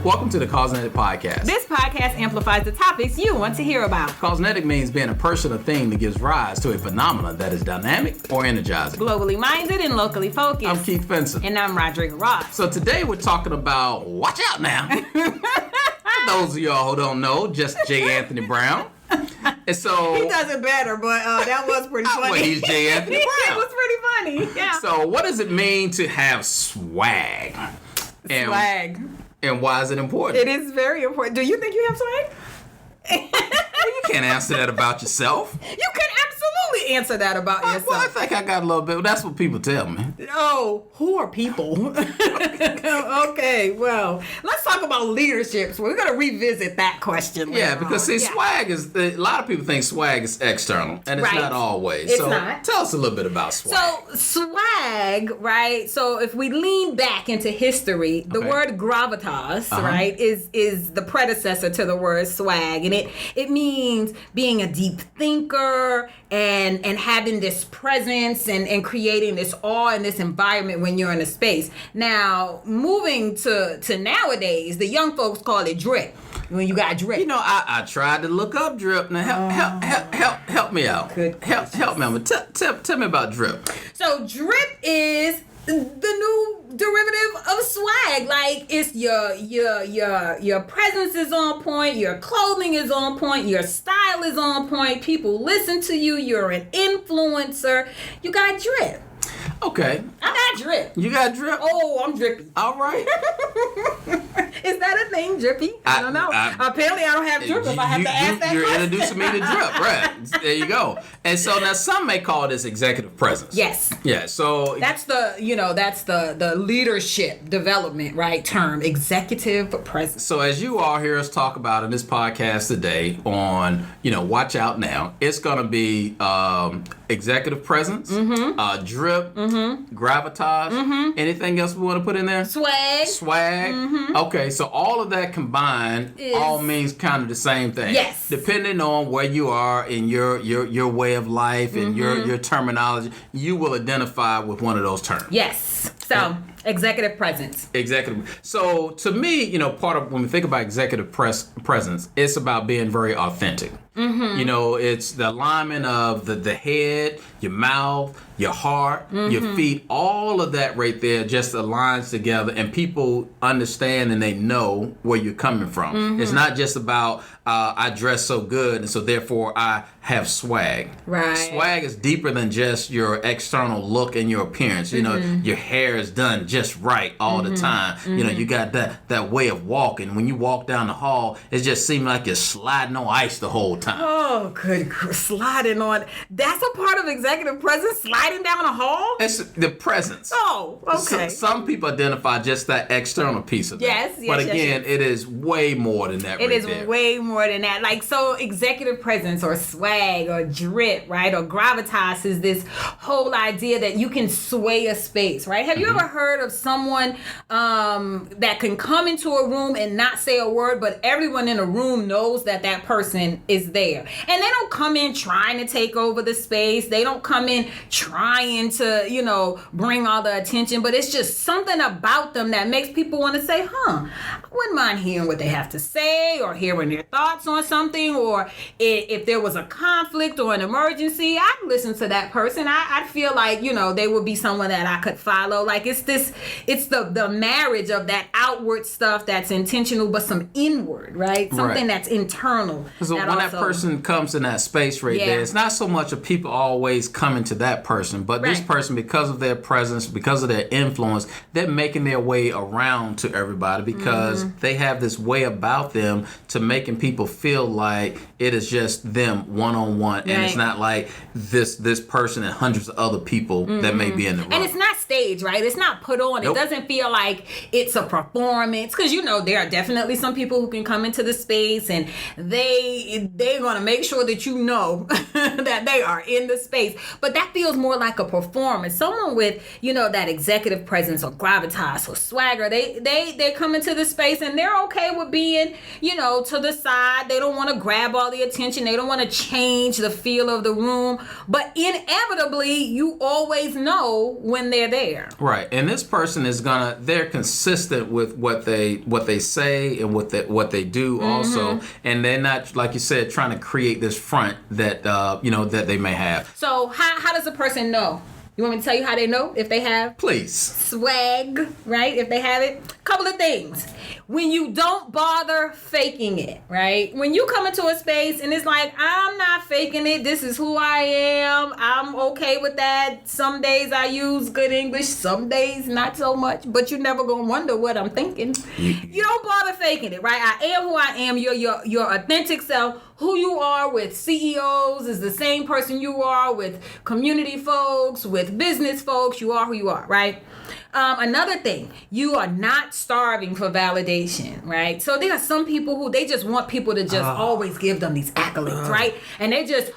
Welcome to the Cosmetic Podcast. This podcast amplifies the topics you want to hear about. Cosmetic means being a person or thing that gives rise to a phenomenon that is dynamic or energizing. Globally minded and locally focused. I'm Keith Fenson. And I'm Rodrigo Ross. So today we're talking about Watch Out Now. For those of y'all who don't know, just J. Anthony Brown. And so he does it better, but that was pretty funny. Well, he's J. Anthony Brown. It was pretty funny. Yeah. So what does it mean to have swag? Swag. And why is it important? It is very important. Do you think you have swag? Well, you can't answer that about yourself. You can absolutely answer that about yourself. Well, I think I got a little bit. That's what people tell me. Oh, who are people? Okay, well, let's talk about leadership. So we're going to revisit that question. Yeah, because swag is, a lot of people think swag is external, and it's not always. It's so not. Tell us a little bit about swag. So swag, right? So if we lean back into history, the word gravitas, right, is the predecessor to the word swag. And it means being a deep thinker and having this presence and creating this awe in this environment when you're in a space. Now, moving to nowadays, the young folks call it drip. When you got drip. You know, I tried to look up drip. Now help me out. Help me out. Tell me about drip. So drip is the new derivative of swag. Like, it's your presence is on point, your clothing is on point, your style is on point, people listen to you, you're an influencer, you got drip. Okay. I got drip. You got drip? Oh, I'm drippy. All right. Is that a thing, drippy? I don't know. Apparently, I don't have drip if I have to ask that You're question. introducing me to drip, right? There you go. And so now some may call this executive presence. Yes. Yeah. So that's the leadership development, right, term, executive presence. So as you all hear us talk about in this podcast today on, Watch Out Now, it's going to be executive presence, drip, gravitas, anything else we want to put in there? Swag. Okay, so all of that combined all means kind of the same thing. Yes. Depending on where you are in your way of life and your terminology, you will identify with one of those terms. Yes. So, executive presence. Executive. So, to me, part of when we think about executive presence, it's about being very authentic. It's the alignment of the head, your mouth, your heart, your feet, all of that right there just aligns together, and people understand and they know where you're coming from. It's not just about I dress so good and so therefore I have swag. Right. Swag is deeper than just your external look and your appearance. Your hair is done just right all the time. You got that way of walking. When you walk down the hall, it just seems like you're sliding on ice the whole time. Oh, good. Sliding on. That's a part of executive presence, sliding down a hall? It's the presence. Oh, okay. Some people identify just that external piece of that. Yes. But again, it is way more than that. It is way more than that. Like, so executive presence or swag or drip, right? Or gravitas is this whole idea that you can sway a space, right? Have you ever heard of someone that can come into a room and not say a word, but everyone in a room knows that person is there? And they don't come in trying to take over the space. They don't come in trying to, bring all the attention, but it's just something about them that makes people want to say, I wouldn't mind hearing what they have to say or hearing their thoughts on something, or if there was a conflict or an emergency, I'd listen to that person. I'd feel like, they would be someone that I could follow. Like, it's the marriage of that outward stuff that's intentional, but some inward, right? Something that's internal. So when that person comes in that space right there, it's not so much of people always coming to that person, but this person, because of their presence, because of their influence, they're making their way around to everybody because they have this way about them to making people feel like it is just them one-on-one, and it's not like this person and hundreds of other people that may be in the room. And it's not staged, right? It's not put on. Nope. It doesn't feel like it's a performance, because there are definitely some people who can come into the space and they're going to make sure that that they are in the space, but that feels more like a performance. Someone with that executive presence or gravitas or swagger, they come into the space and they're okay with being to the side. They don't want to grab all all the attention. They don't want to change the feel of the room. But inevitably, you always know when they're there. Right. And this person is they're consistent with what they say and what they do also. And they're not, like you said, trying to create this front that that they may have. So how does a person know? You want me to tell you how they know if they have? Please. Swag, right? If they have it. Couple of things. When you don't bother faking it, right? When you come into a space and it's like, I'm not faking it. This is who I am. I'm okay with that. Some days I use good English. Some days not so much. But you're never going to wonder what I'm thinking. You don't bother faking it, right? I am who I am. You're your authentic self. Who you are with CEOs is the same person you are with community folks, with business folks. You are who you are, right? Another thing, you are not starving for validation, right? So there are some people who they just want people to just always give them these accolades, right? And they just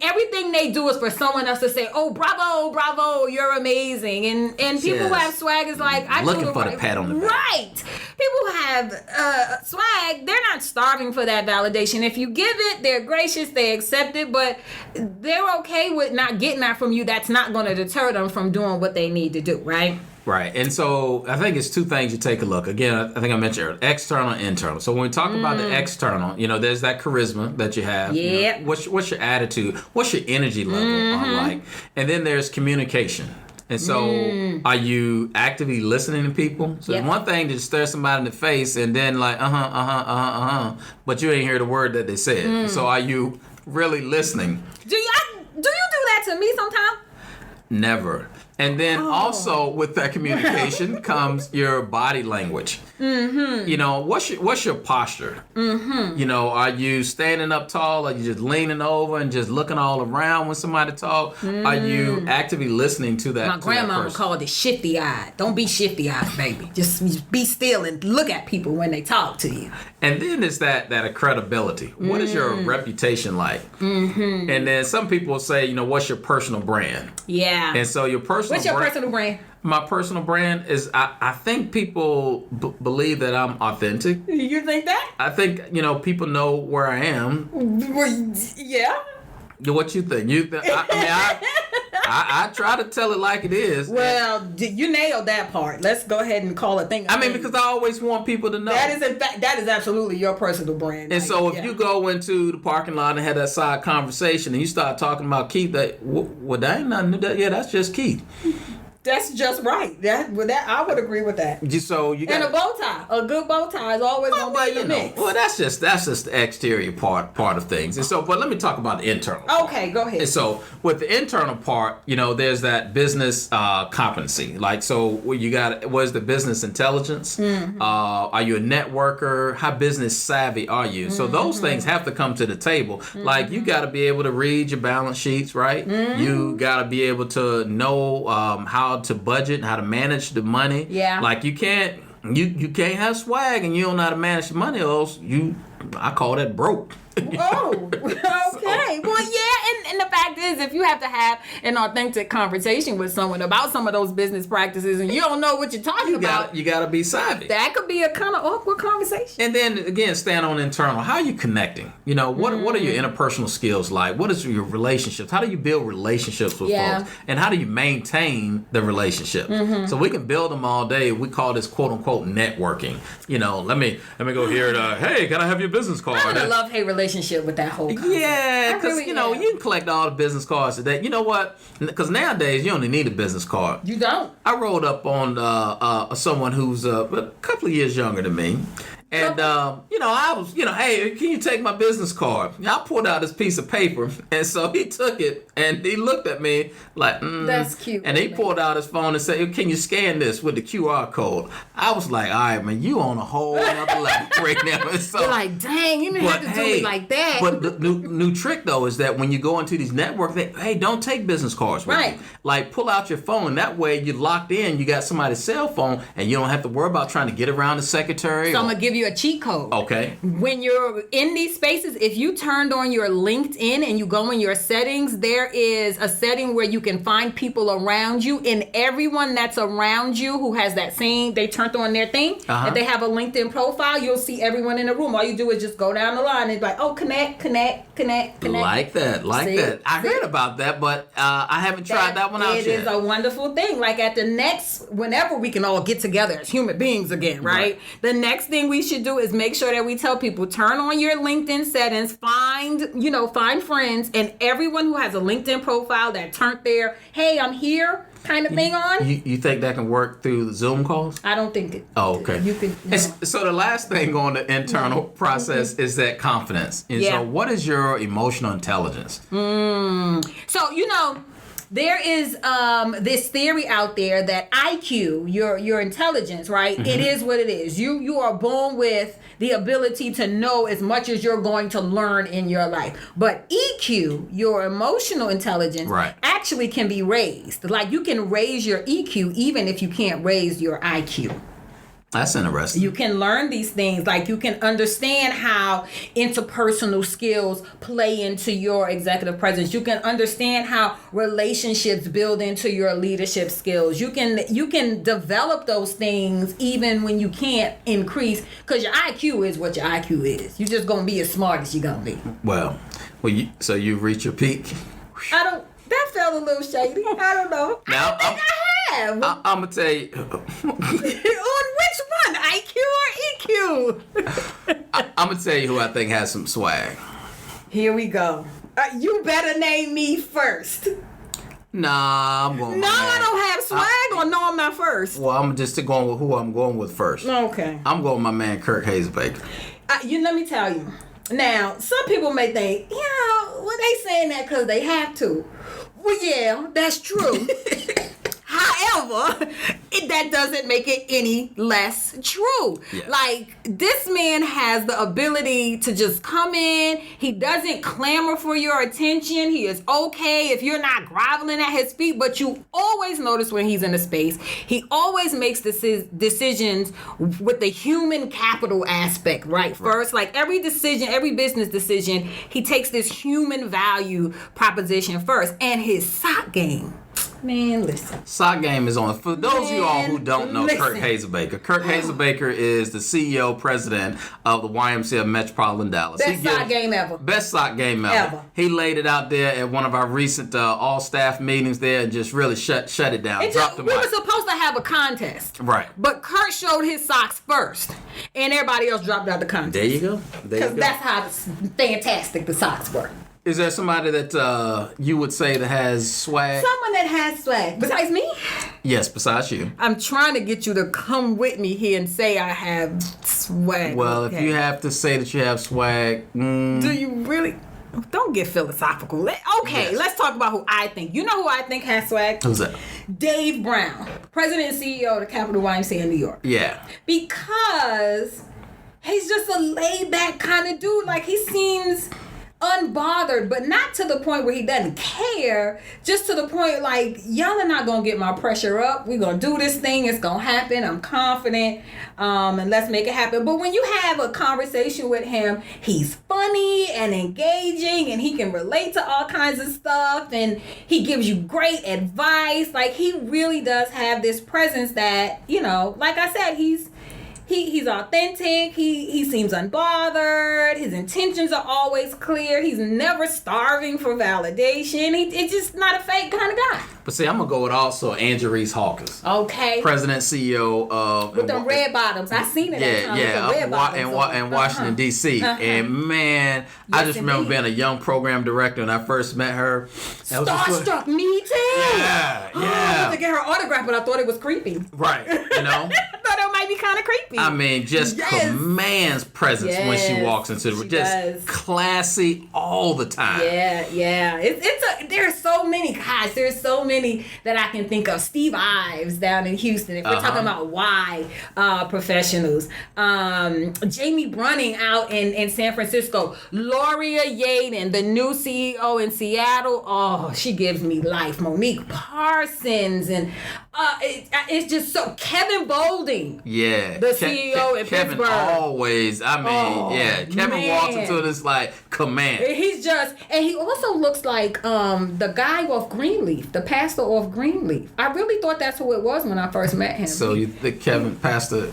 everything they do is for someone else to say, "Oh, bravo, bravo, you're amazing." And people who have swag is like, I looking for the pat on the back. Right. People who have swag, they're not starving for that validation. If you give it, they're gracious, they accept it, but they're okay with not getting that from you. That's not going to deter them from doing what they need to do, right? Right. And so I think it's two things you take a look. Again, I think I mentioned earlier, external and internal. So when we talk about the external, there's that charisma that you have. Yeah. What's your attitude? What's your energy level like? And then there's communication. And so are you actively listening to people? So it's one thing to stare somebody in the face and then like, but you ain't hear the word that they said. So are you really listening? Do you do that to me sometimes? Never. And then also with that communication comes your body language. What's your posture? Are you standing up tall? Are you just leaning over and just looking all around when somebody talks? Are you actively listening to that? My grandma called it shifty-eyed. Don't be shifty-eyed, baby. Just be still and look at people when they talk to you. And then it's that credibility. What is your reputation like? And then some people will say, what's your personal brand? Yeah. And so your personal What's your personal brand? My personal brand is, I think people believe that I'm authentic. You think that? I think, people know where I am. Well, yeah. What you think? I try to tell it like it is. Well, you nailed that part. Let's go ahead and call it thing. Because I always want people to know. That is, in fact, that is absolutely your personal brand. And so if you go into the parking lot and have that side conversation and you start talking about Keith, that ain't nothing new. That's just Keith. That's just right. That I would agree with that. So you got and a bow tie. A good bow tie is always going to be in the mix. Well, that's just the exterior part of things. And so, but let me talk about the internal. Okay, go ahead. And so with the internal part, there's that business competency. Like, so you got, what's the business intelligence? Are you a networker? How business savvy are you? So those things have to come to the table. Like, you got to be able to read your balance sheets, right? You got to be able to know how to budget, how to manage the money. Yeah. Like, you can't have swag and you don't know how to manage the money, or else I call that broke. Oh, okay. Well, yeah, and the fact is, if you have to have an authentic conversation with someone about some of those business practices and you don't know what you're talking about, you got to be savvy. That could be a kind of awkward conversation. And then again, stand on internal. How are you connecting? What are your interpersonal skills like? What is your relationships? How do you build relationships with folks? And how do you maintain the relationships? So we can build them all day. We call this quote unquote networking. Let me go here. Hey, can I have your business card? I'm in a love-hate relationship with that whole concept. Yeah, because you can collect all the business cards today. You know what? Because nowadays you only need a business card. You don't. I rolled up on someone who's a couple of years younger than me. And, I was, hey, can you take my business card? I pulled out this piece of paper. And so he took it and he looked at me like, That's cute. And he pulled out his phone and said, can you scan this with the QR code? I was like, all right, man, you on a whole other level right now. And so, you're like, dang, you didn't have to do me like that. But the new trick, though, is that when you go into these networks, don't take business cards with you. Like, pull out your phone. That way you're locked in. You got somebody's cell phone and you don't have to worry about trying to get around the secretary. So I'm going to give you a cheat code. Okay. When you're in these spaces, if you turned on your LinkedIn and you go in your settings, there there is a setting where you can find people around you, and everyone that's around you who has that same, they turned on their thing, if they have a LinkedIn profile, you'll see everyone in the room. All you do is just go down the line and be like, oh, connect. Like that. I heard about that, but I haven't tried that one out yet. It is a wonderful thing. Like at the next, whenever we can all get together as human beings again, right? The next thing we should do is make sure that we tell people, turn on your LinkedIn settings, find friends, and everyone who has a LinkedIn profile that turned their, hey, I'm here kind of thing on. You think that can work through Zoom calls? I don't think it. Oh, okay. You can. No. So the last thing on the internal process is that confidence. And so what is your emotional intelligence? So, there is this theory out there that IQ, your intelligence, right? It is what it is. You are born with the ability to know as much as you're going to learn in your life. But EQ, your emotional intelligence, actually can be raised. Like you can raise your EQ even if you can't raise your IQ. That's interesting. You can learn these things. Like you can understand how interpersonal skills play into your executive presence. You can understand how relationships build into your leadership skills. You can develop those things even when you can't increase, because your IQ is what your IQ is. You're just gonna be as smart as you're gonna be. Well, so you've reached your peak. That felt a little shady. I don't know. Now, I have. I'm gonna tell you. On which one, IQ or EQ? I'm gonna tell you who I think has some swag. Here we go. You better name me first. Nah, I'm going. No, I don't have swag, or no, I'm not first. Well, I'm just going with who I'm going with first. Okay. I'm going with my man Kirk Hazelbaker. Let me tell you. Now, some people may think, well, they saying that because they have to. Well, yeah, that's true. However, that doesn't make it any less true. Yeah. Like, this man has the ability to just come in. He doesn't clamor for your attention. He is okay if you're not groveling at his feet, but you always notice when he's in a space, he always makes decisions with the human capital aspect, right? First, like every decision, every business decision, he takes this human value proposition first. And his sock game. Man, listen. Sock game is on. For those of you all who don't know Kirk Hazelbaker, Kirk Hazelbaker is the CEO, president of the YMCA of Metropolitan Dallas. Best sock game ever. Best sock game ever. He laid it out there at one of our recent all-staff meetings there and just really shut it down. We were supposed to have a contest. Right. But Kirk showed his socks first, and everybody else dropped out the contest. There you go. Because that's how fantastic the socks were. Is there somebody that you would say that has swag? Someone that has swag. Besides me? Yes, besides you. I'm trying to get you to come with me here and say I have swag. Well, if you have to say that you have swag... Do you really? Don't get philosophical. Let's talk about who I think. You know who I think has swag? Who's that? Dave Brown, president and CEO of the Capital YMCA in New York. Yeah. Because he's just a laid-back kind of dude. Like, he seems... unbothered, but not to the point where he doesn't care, just to the point like, y'all are not gonna get my pressure up. We're gonna do this thing, it's gonna happen, I'm confident, and let's make it happen. But when you have a conversation with him, he's funny and engaging, and he can relate to all kinds of stuff, and he gives you great advice. Like, he really does have this presence that, like I said, he's authentic. He seems unbothered. His intentions are always clear. He's never starving for validation. He's just not a fake kind of guy. But see, I'm going to go with also Andrew Reese Hawkins. Okay. President, CEO of... With the red bottoms. I seen it at times. In Washington, D.C. And man, yes, I just remember being a young program director when I first met her. Starstruck, me too. Yeah. I wanted to get her autograph, but I thought it was creepy. Right, I thought it might be kind of creepy. I mean, just commands presence when she walks into the room. Just classy all the time. Yeah. There's so many guys. There's so many that I can think of. Steve Ives down in Houston. If we're talking about why professionals. Jamie Brunning out in San Francisco. Loria Yaden, the new CEO in Seattle. Oh, she gives me life. Monique Parsons. And it's just so... Kevin Bolding. Yeah. The CEO in Kevin Pittsburgh. always, Kevin walks into this like command. He's just, and he also looks like the guy off Greenleaf, the pastor off Greenleaf. I really thought that's who it was when I first met him. So you think Pastor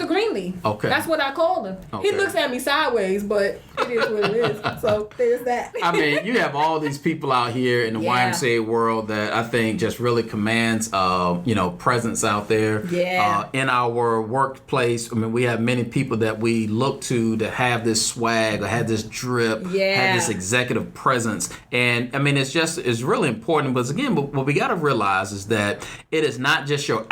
Greenleaf. Okay. That's what I called him. Okay. He looks at me sideways, but it is what it is. So there's that. I mean, you have all these people out here in the YMCA world that I think just really commands, presence out there. Yeah. In our workplace, I mean, we have many people that we look to have this swag or have this drip, have this executive presence. And I mean, it's really important. But again, what we got to realize is that it is not just your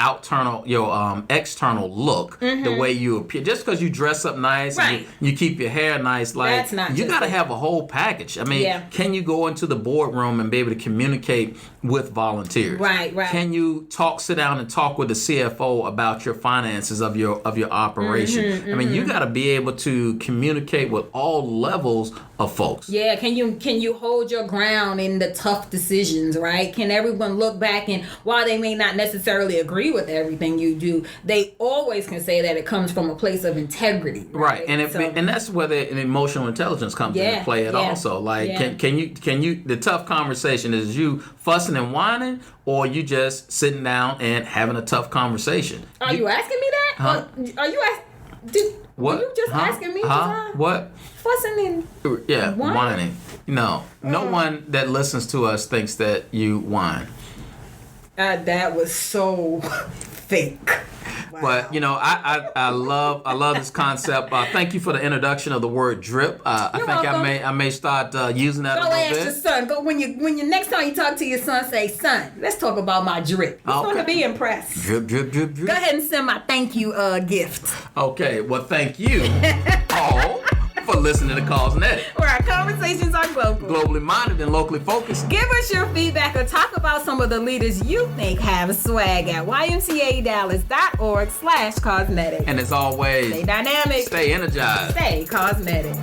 external look, the way you appear. Just because you dress up nice, and you keep your hair nice, like you got to have a whole package. I mean, can you go into the boardroom and be able to communicate with volunteers? Right. Can you sit down and talk with the CFO about your finances of your operation? I mean, you got to be able to communicate with all levels of folks. Yeah, can you hold your ground in the tough decisions, right? Can everyone look back and while they may not necessarily agree with everything you do, they always can say that it comes from a place of integrity. Right. And that's where the emotional intelligence comes into play also. Like can you the tough conversation is you fussing and whining, or you just sitting down and having a tough conversation? Are you asking me that? Huh? Are you what? Were you just asking me? What? Fussing and whining. No one that listens to us thinks that you whine. That was so fake. Wow. But I love this concept. Thank you for the introduction of the word drip. I think welcome. I may start using that a little bit. Go ask your son. Go when you next time you talk to your son, say, son, let's talk about my drip. He's going to be impressed. Drip. Go ahead and send my thank you gift. Okay. Well, thank you all for listening to Cause and Edit, where our conversations are globally minded and locally focused. Give us your feedback or talk about some of the leaders you think have swag at ymcadallas.org/cosmetic. And as always, stay dynamic, stay energized, stay cosmetic.